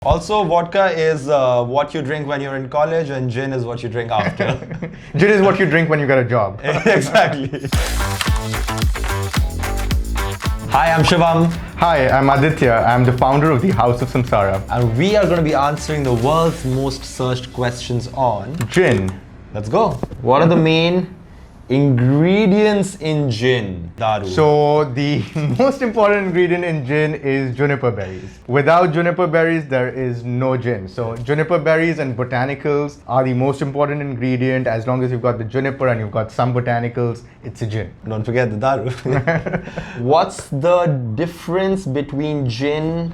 Also, vodka is what you drink when you're in college, and gin is what you drink after. Gin is what you drink when you get a job. Exactly. Hi, I'm Shivam. Hi, I'm Aditya. I'm the founder of the House of Samsara. And we are going to be answering the world's most searched questions on Gin. Let's go. What are the main ingredients in gin? Daru. So the most important ingredient in gin is juniper berries. Without juniper berries, there is no gin. So juniper berries and botanicals are the most important ingredient. As long as you've got the juniper and you've got some botanicals, it's a gin. Don't forget the daru. What's the difference between gin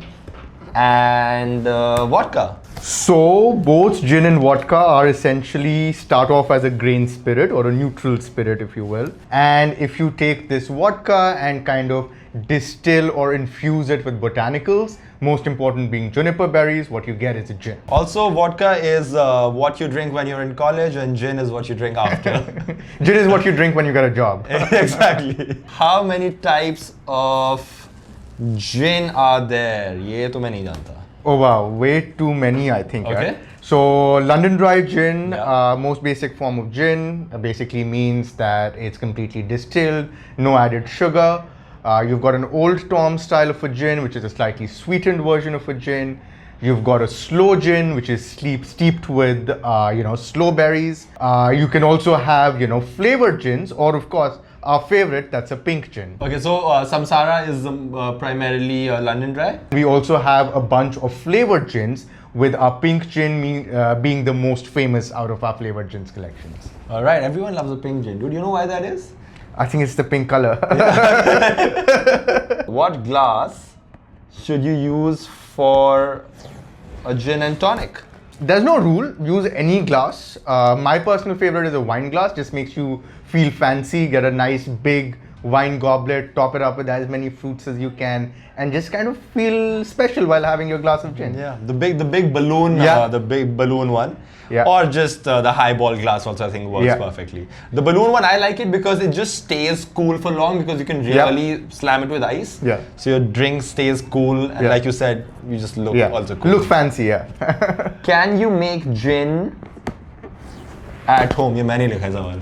and vodka? So both gin and vodka are essentially start off as a grain spirit or a neutral spirit, if you will. And if you take this vodka and kind of distill or infuse it with botanicals, most important being juniper berries, what you get is a gin. Also, vodka is what you drink when you're in college, and gin is what you drink after. Gin is what you drink when you get a job. Exactly. How many types of gin are there? ये तो मैं नहीं जानता. Oh wow, way too many, I think. Okay. Right? So London dry gin, Yeah. most basic form of gin, basically means that it's completely distilled, no added sugar. You've got an Old Tom style of a gin, which is a slightly sweetened version of a gin. You've got a slow gin, which is steeped with, slow berries. You can also have, flavored gins, or of course, our favorite, that's a pink gin. Okay, so Samsara is primarily London dry. We also have a bunch of flavored gins, with our pink gin being the most famous out of our flavored gins collections. All right, everyone loves a pink gin. Dude, you know why that is? I think it's the pink color. What glass should you use for a gin and tonic? There's no rule, use any glass. My personal favorite is a wine glass, just makes you feel fancy, get a nice big wine goblet, top it up with as many fruits as you can, and just kind of feel special while having your glass of gin. Yeah, the big balloon, Yeah. the big balloon one. Yeah. Or just the highball glass also, I think, works Yeah. perfectly. The balloon one, I like it because it just stays cool for long, because you can really slam it with ice. Yeah. So your drink stays cool, and like you said, you just look also cool. Look fancy, yeah. Can you make gin at home? ये मैंने लिखा है सवाल.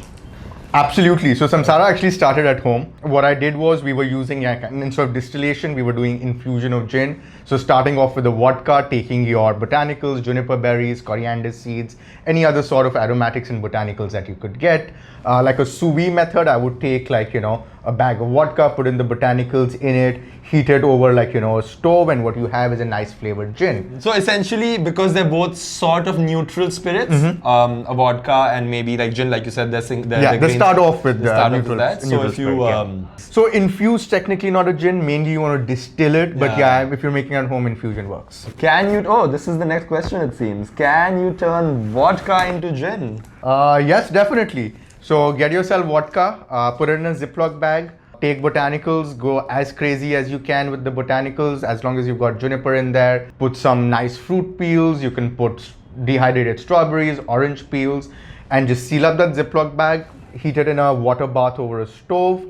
Absolutely. So Samsara actually started at home. What I did was we were using, instead of distillation, we were doing infusion of gin. So starting off with the vodka, taking your botanicals, juniper berries, coriander seeds, any other sort of aromatics and botanicals that you could get. Like a sous vide method, I would take a bag of vodka, put in the botanicals in it, heat it over a stove, and what you have is a nice flavored gin. So essentially, because they're both sort of neutral spirits, a vodka and maybe like gin, like you said, They start off with neutral. So if you so infuse, technically not a gin. Mainly you want to distill it, but if you're making at home, infusion works. Can you? Oh, this is the next question. It seems. Can you turn vodka into gin? Yes, definitely. So get yourself vodka, put it in a Ziploc bag. Take botanicals, go as crazy as you can with the botanicals, as long as you've got juniper in there. Put some nice fruit peels. You can put dehydrated strawberries, orange peels, and just seal up that Ziploc bag. Heat it in a water bath over a stove.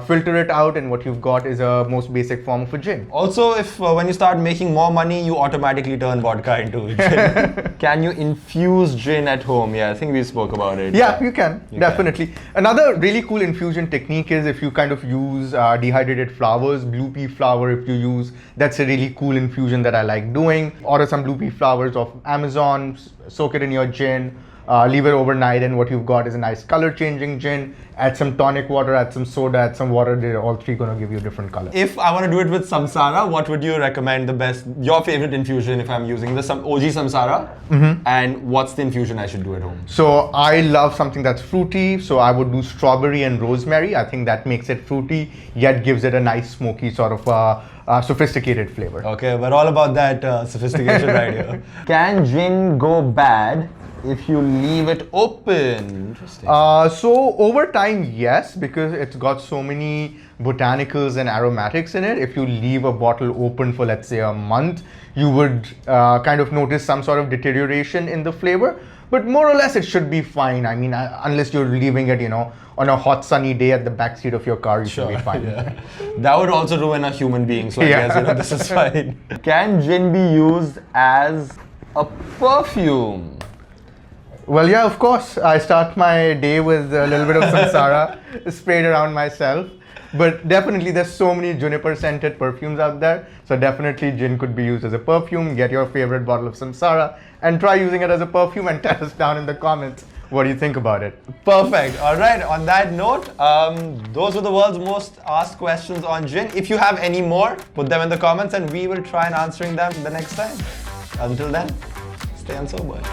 Filter it out, and what you've got is a most basic form of a gin. Also, if when you start making more money, you automatically turn vodka into gin. Can you infuse gin at home? Yeah, I think we spoke about it. Yeah, you can, definitely. Another really cool infusion technique is if you kind of use dehydrated flowers, blue pea flower if you use, that's a really cool infusion that I like doing. Order some blue pea flowers off Amazon, soak it in your gin, leave it overnight, and what you've got is a nice color changing gin. Add some tonic water, add some soda, add some water. They're all three going to give you a different color. If I want to do it with Samsara, what would you recommend the best, your favorite infusion if I'm using the OG Samsara? And what's the infusion I should do at home? So I love something that's fruity. So I would do strawberry and rosemary. I think that makes it fruity, yet gives it a nice smoky sort of sophisticated flavor. Okay, we're all about that sophistication right here. Can gin go bad if you leave it open? Interesting. So over time, yes, because it's got so many botanicals and aromatics in it. If you leave a bottle open for, let's say, a month, you would kind of notice some sort of deterioration in the flavor. But more or less, it should be fine. I mean, unless you're leaving it, on a hot sunny day at the back seat of your car, you should be fine. Yeah. That would also ruin a human being, so I Yeah. guess this is fine. Can gin be used as a perfume? Well, yeah, of course. I start my day with a little bit of samsara sprayed around myself. But definitely, there's so many juniper scented perfumes out there. So definitely, gin could be used as a perfume. Get your favorite bottle of samsara and try using it as a perfume and tell us down in the comments what do you think about it. Perfect. All right. On that note, those were the world's most asked questions on gin. If you have any more, put them in the comments and we will try and answering them the next time. Until then, stay unsobered.